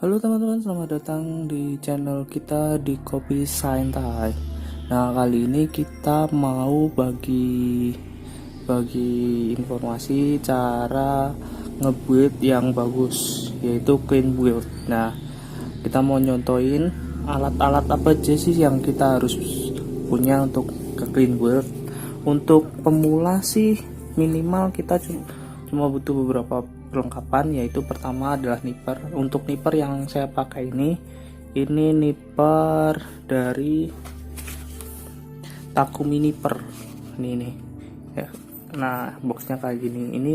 Halo teman-teman, selamat datang di channel kita di Kopi Santai. Nah, kali ini kita mau bagi informasi cara nge-build yang bagus, yaitu clean build. Nah, kita mau nyontoin alat-alat apa aja sih yang kita harus punya untuk ke clean build. Untuk pemula sih minimal kita cuma butuh beberapa perlengkapan, yaitu pertama adalah nipper. Untuk nipper yang saya pakai ini nipper dari Takumi Nipper ini ya. Nah, boxnya kayak gini. Ini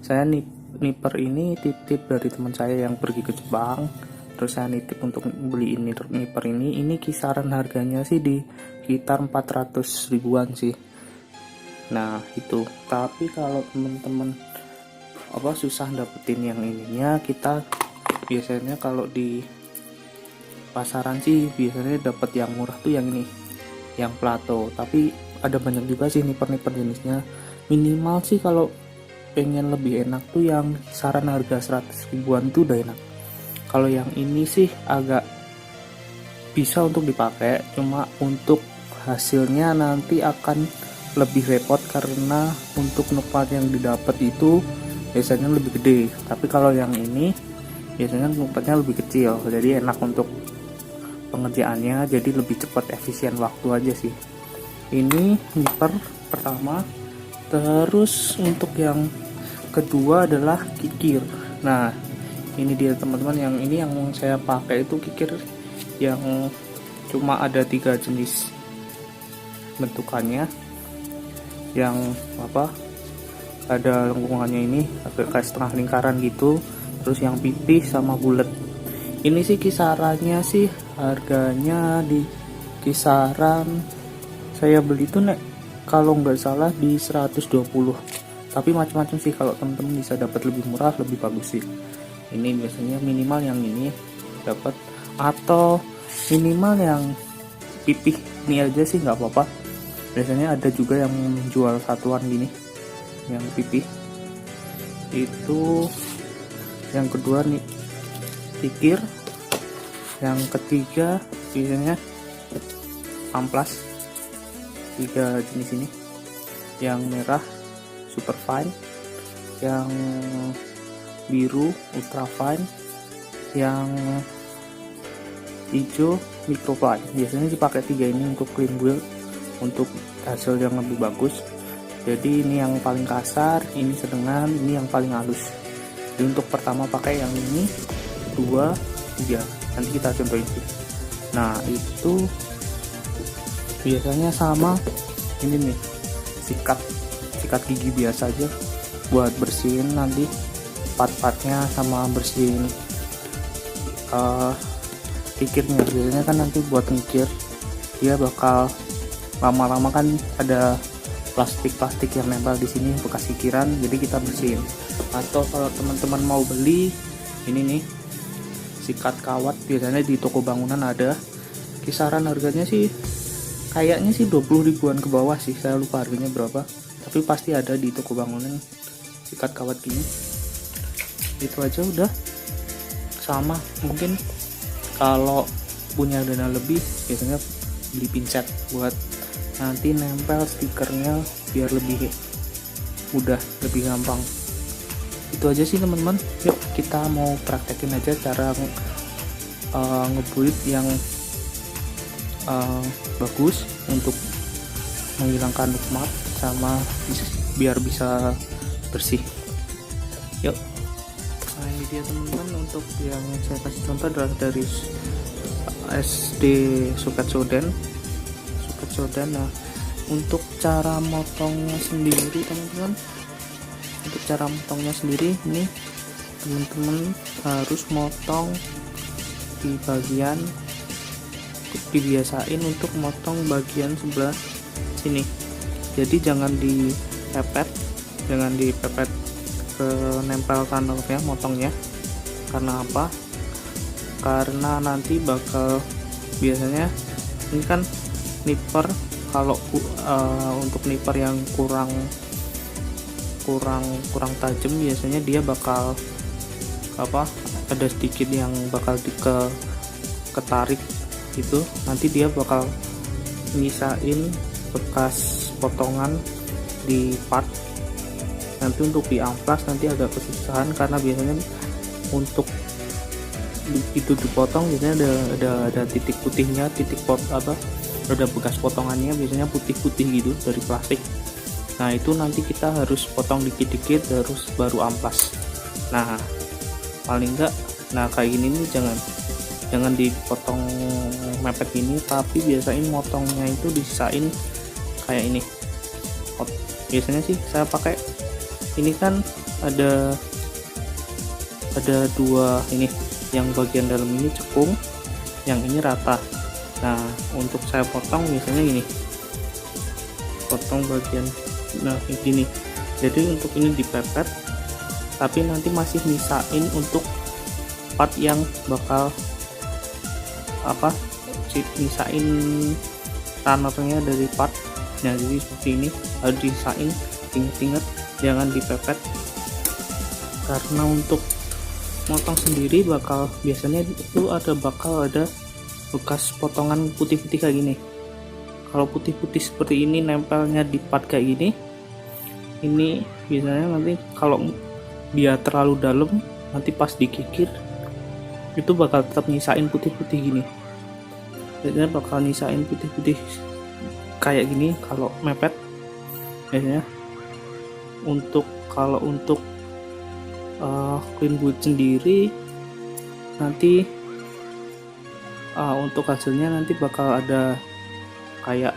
saya nipper ini titip dari teman saya yang pergi ke Jepang, terus saya nitip untuk beli ini nipper ini kisaran harganya sih di sekitar 400 ribuan sih. Nah itu, tapi kalau teman-teman susah dapetin yang ininya, kita biasanya kalau di pasaran sih biasanya dapat yang murah tuh yang ini, yang plato. Tapi ada banyak juga sih nipper jenisnya. Minimal sih kalau pengen lebih enak tuh yang kisaran harga 100 ribuan tuh udah enak. Kalau yang ini sih agak bisa untuk dipakai, cuma untuk hasilnya nanti akan lebih repot karena untuk nukmat yang didapat itu biasanya lebih gede. Tapi kalau yang ini biasanya nukmatnya lebih kecil, jadi enak untuk pengerjaannya, jadi lebih cepat, efisien waktu aja sih. Ini nipper pertama. Terus untuk yang kedua adalah kikir. Nah ini dia teman-teman, yang ini yang saya pakai itu kikir yang cuma ada 3 jenis bentukannya, yang ada lengkungannya ini agak kayak setengah lingkaran gitu, terus yang pipih sama bulat. Ini sih kisarannya sih harganya di kisaran, saya beli tuh kalau nggak salah di 120. Tapi macam-macam sih, kalau temen-temen bisa dapat lebih murah lebih bagus sih. Ini biasanya minimal yang ini dapat, atau minimal yang pipih ini aja sih nggak apa-apa. Biasanya ada juga yang menjual satuan gini yang pipih. Itu yang kedua nih kikir. Yang ketiga biasanya amplas, 3 jenis ini. Yang merah super fine, yang biru ultra fine, yang hijau microfine. Biasanya dipakai 3 ini untuk clean build, untuk hasil yang lebih bagus. Jadi ini yang paling kasar, ini sedang, ini yang paling halus. Jadi untuk pertama pakai yang ini, 2, 3. Nanti kita contohin sih. Nah itu biasanya sama ini nih, sikat gigi biasa aja buat bersihin nanti part-partnya, sama bersihin kikirnya. Biasanya kan nanti buat ngikir dia bakal lama-lama kan ada plastik yang nempel di sini bekas kikiran, jadi kita bersihin. Atau kalau teman-teman mau beli ini nih sikat kawat, biasanya di toko bangunan ada, kisaran harganya sih kayaknya sih 20 ribuan ke bawah sih, saya lupa harganya berapa, tapi pasti ada di toko bangunan sikat kawat gini. Itu aja udah. Sama mungkin kalau punya dana lebih biasanya beli pinset buat nanti nempel stikernya biar lebih mudah, lebih gampang. Itu aja sih teman-teman. Yuk kita mau praktekin aja cara ngebuild yang bagus untuk menghilangkan nukmat sama biar bisa bersih. Yuk. Nah ini dia teman-teman, untuk yang saya kasih contoh adalah dari SD Suket Soden. Nah untuk cara motongnya sendiri teman-teman, ini teman-teman harus motong di bagian, dibiasain untuk motong bagian sebelah sini. Jadi jangan dipepet ke nempel tunnelnya motongnya. Karena apa? Karena nanti bakal, biasanya ini kan nipper, kalau untuk nipper yang kurang tajam biasanya dia bakal ada sedikit yang bakal ketarik gitu, nanti dia bakal nyisain bekas potongan di part. Nanti untuk di amplas nanti agak kesusahan karena biasanya untuk itu dipotong biasanya ada titik putihnya, ada bekas potongannya biasanya putih-putih gitu dari plastik. Nah itu nanti kita harus potong dikit-dikit terus baru amplas. Nah paling enggak, nah kayak gini nih jangan dipotong mepet gini, tapi biasain motongnya itu disisain kayak ini. Biasanya sih saya pakai ini, kan ada dua ini, yang bagian dalam ini cekung, yang ini rata. Nah untuk saya potong biasanya ini, potong bagian gini. Jadi untuk ini dipepet, tapi nanti masih misain untuk part yang bakal misain runnernya dari part. Nah jadi seperti ini harus disain, inget-inget jangan dipepet, karena untuk motong sendiri biasanya itu bakal ada bekas potongan putih-putih kayak gini. Kalau putih-putih seperti ini nempelnya di part kayak gini, ini biasanya nanti kalau dia terlalu dalam, nanti pas dikikir itu bakal tetap nyisain putih-putih gini. Biasanya bakal nyisain putih-putih kayak gini kalau mepet. Biasanya kalau untuk clean build sendiri nanti untuk hasilnya nanti bakal ada kayak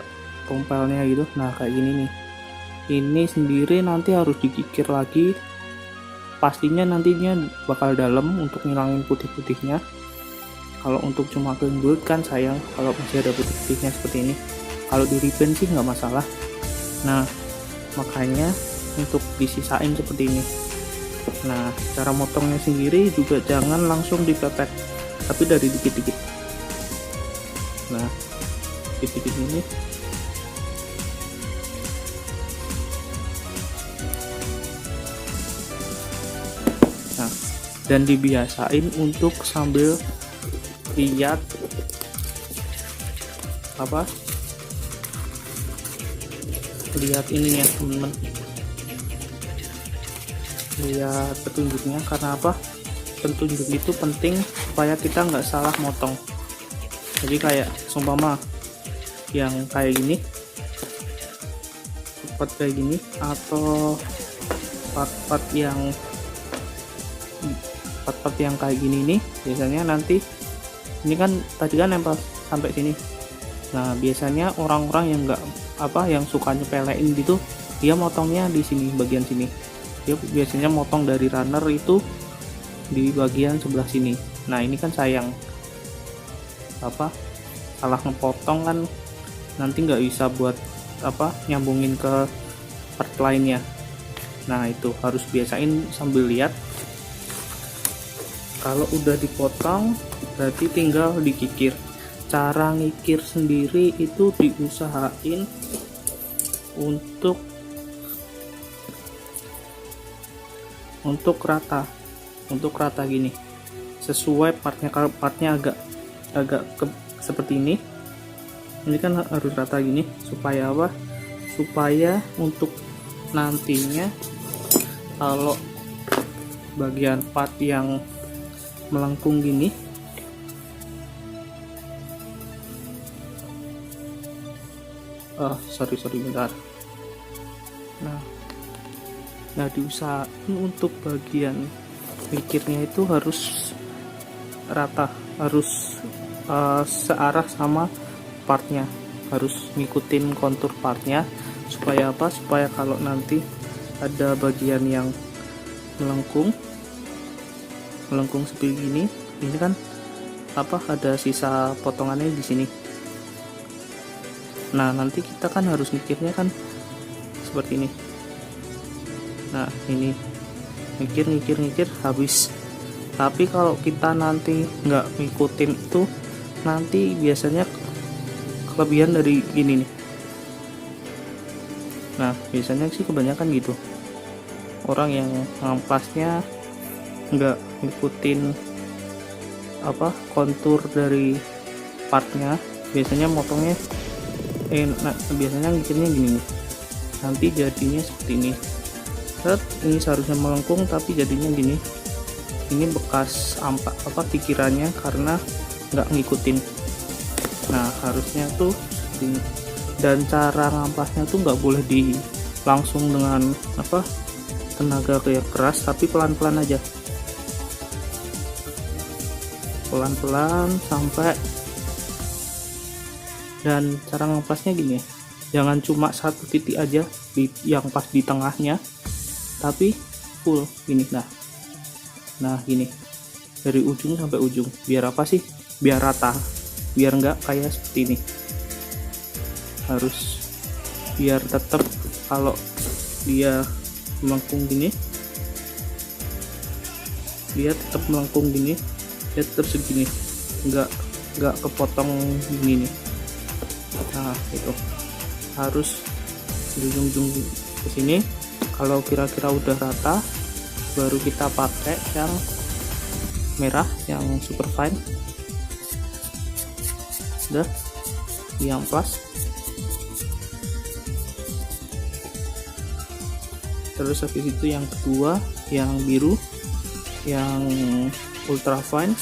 tompelnya gitu. Nah kayak gini nih, ini sendiri nanti harus dikikir lagi, pastinya nantinya bakal dalam untuk ngilangin putih-putihnya. Kalau untuk cuma clean build kan sayang kalau masih ada putih-putihnya seperti ini. Kalau di repaint sih nggak masalah. Nah makanya untuk disisain seperti ini. Nah cara motongnya sendiri juga jangan langsung dipepet, tapi dari dikit-dikit. Nah dikit-dikit ini. Nah dan dibiasain untuk sambil lihat lihat ininya teman-teman, lihat petunjuknya. Karena petunjuk itu penting supaya kita nggak salah motong. Jadi kayak seumpama yang kayak gini, part kayak gini, atau part yang kayak gini nih, biasanya nanti ini kan tadi kan nempel sampai sini. Nah biasanya orang-orang yang yang suka nyepelein gitu, dia motongnya di sini, bagian sini. Dia biasanya motong dari runner itu di bagian sebelah sini. Nah ini kan sayang, salah ngepotong kan nanti nggak bisa buat nyambungin ke part lainnya. Nah itu harus biasain sambil lihat. Kalau udah dipotong berarti tinggal dikikir. Cara ngikir sendiri itu diusahain untuk rata gini, sesuai partnya. Kalau partnya agak seperti ini kan harus rata gini, supaya supaya untuk nantinya kalau bagian part yang melengkung gini, sorry bentar. Nah diusahain untuk bagian mikirnya itu harus rata, harus searah sama partnya, harus ngikutin kontur partnya. Supaya supaya kalau nanti ada bagian yang melengkung seperti ini kan ada sisa potongannya di sini. Nah nanti kita kan harus mikirnya kan seperti ini. Nah ini mikir habis. Tapi kalau kita nanti nggak ngikutin itu, nanti biasanya kelebihan dari gini nih. Nah biasanya sih kebanyakan gitu, orang yang ngamplasnya nggak ngikutin kontur dari partnya. Biasanya motongnya biasanya bikinnya gini nih, nanti jadinya seperti ini. Ini seharusnya melengkung tapi jadinya gini. Ini bekas pikirannya karena nggak ngikutin. Nah, harusnya tuh gini. Dan cara ngampasnya tuh nggak boleh langsung dengan tenaga kayak keras, tapi pelan-pelan aja, pelan-pelan sampai. Dan cara ngampasnya gini, jangan cuma satu titik aja yang pas di tengahnya, tapi full gini. Nah gini, dari ujung sampai ujung. Biar apa sih? Biar rata, biar nggak kayak seperti ini. Harus biar tetap, kalau dia melengkung gini, dia tetap melengkung gini, dia tetap segini, nggak kepotong gini nih. Nah itu harus di ujung ke sini. Kalau kira-kira udah rata, baru kita pakai yang merah, yang super fine. Udah, yang plus. Terus habis itu yang kedua, yang biru, yang ultra fine.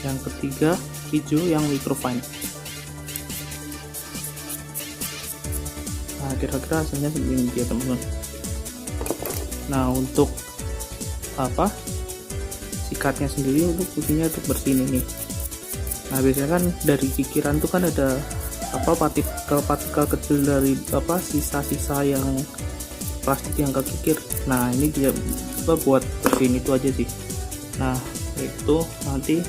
Yang ketiga hijau, yang microfine. Nah kira-kira hasilnya segini dia teman-teman. Nah untuk sikatnya sendiri, untuk putihnya itu bersih nih. Nah biasanya kan dari kikiran tuh kan ada partikel kecil dari sisa-sisa yang plastik yang kekikir. Nah ini dia buat bersihin itu aja sih. Nah itu nanti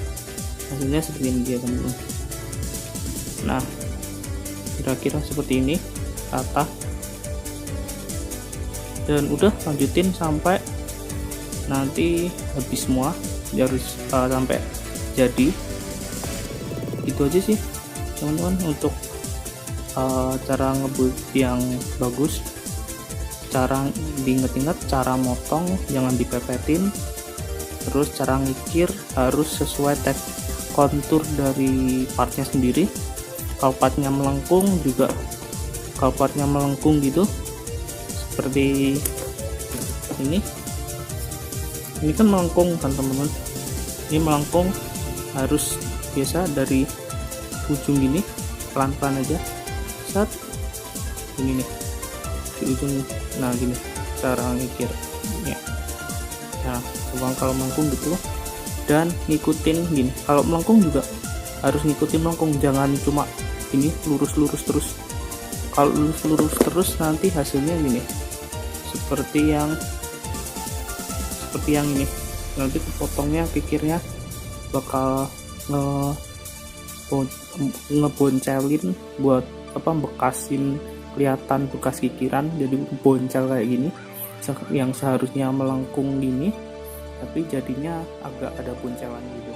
hasilnya seperti ini dia teman-teman. Nah kira-kira seperti ini rata. Dan udah lanjutin sampai nanti habis semua, harus sampai jadi. Itu aja sih teman-teman untuk cara ngebuat yang bagus. Cara diinget-inget, cara motong jangan dipepetin, terus cara ngikir harus sesuai kontur dari partnya sendiri. Kalau partnya melengkung juga, kalau partnya melengkung gitu seperti ini kan melengkung kan teman-teman. Ini melengkung harus biasa dari ujung gini, pelan-pelan aja, saat ini nih di ujung. Nah gini cara ngikir ya. Nah kalau melengkung gitu, dan ngikutin gini. Kalau melengkung juga harus ngikutin melengkung, jangan cuma ini lurus-lurus terus. Kalau lurus-lurus terus nanti hasilnya gini, seperti yang ini, nanti kepotongnya kikirnya bakal ngeboncelin, buat bekasin, kelihatan bekas kikiran, jadi boncel kayak gini, yang seharusnya melengkung gini tapi jadinya agak ada boncelan gitu.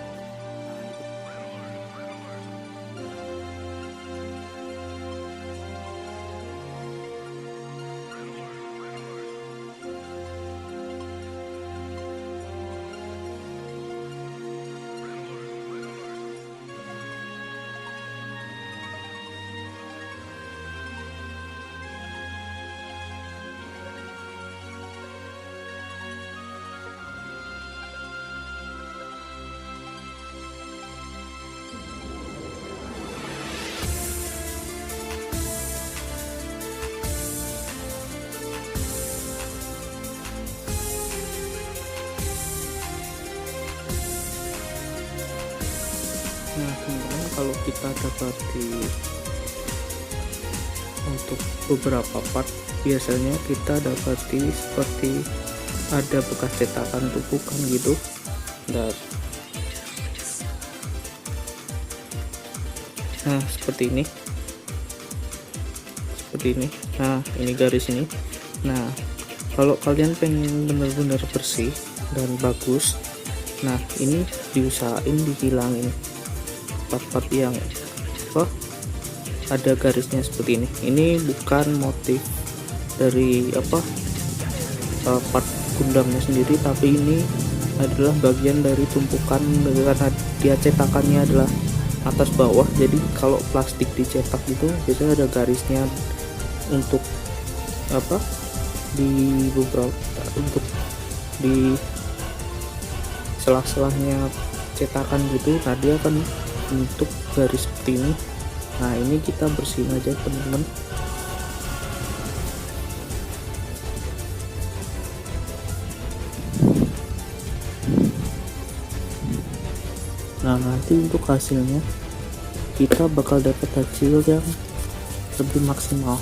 Nah teman-teman, kalau kita dapati untuk beberapa part, biasanya kita dapati seperti ada bekas cetakan tumpukan gitu. Nah seperti ini, nah ini garis ini. Nah kalau kalian pengen benar-benar bersih dan bagus, nah ini diusahain dihilangin part-part yang ada garisnya seperti ini. Ini bukan motif dari part gundamnya sendiri, tapi ini adalah bagian dari tumpukan karena dia cetakannya adalah atas bawah. Jadi kalau plastik dicetak itu biasanya ada garisnya untuk di beberapa untuk di selah-selahnya cetakan gitu. Nah dia akan bentuk garis seperti ini. Nah ini kita bersihin aja teman-teman. Nah nanti untuk hasilnya kita bakal dapat hasil yang lebih maksimal.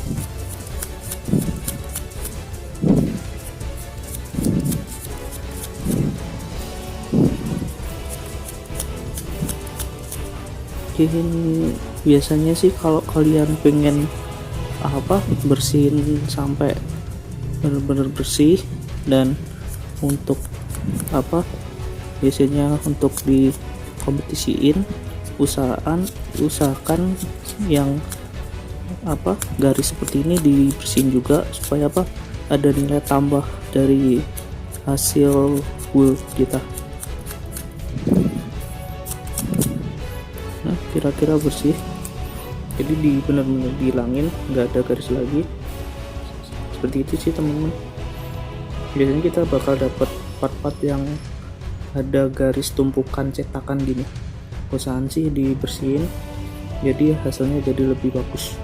Biasanya sih kalau kalian pengen bersihin sampai bener-bener bersih, dan untuk biasanya untuk di kompetisiin usahakan yang garis seperti ini dibersihin juga, supaya ada nilai tambah dari hasil wool kita. Nah kira-kira bersih, jadi benar-benar dihilangin, nggak ada garis lagi. Seperti itu sih teman-teman. Biasanya kita bakal dapat part-part yang ada garis tumpukan cetakan gini. Usahakan sih dibersihin, jadi hasilnya jadi lebih bagus.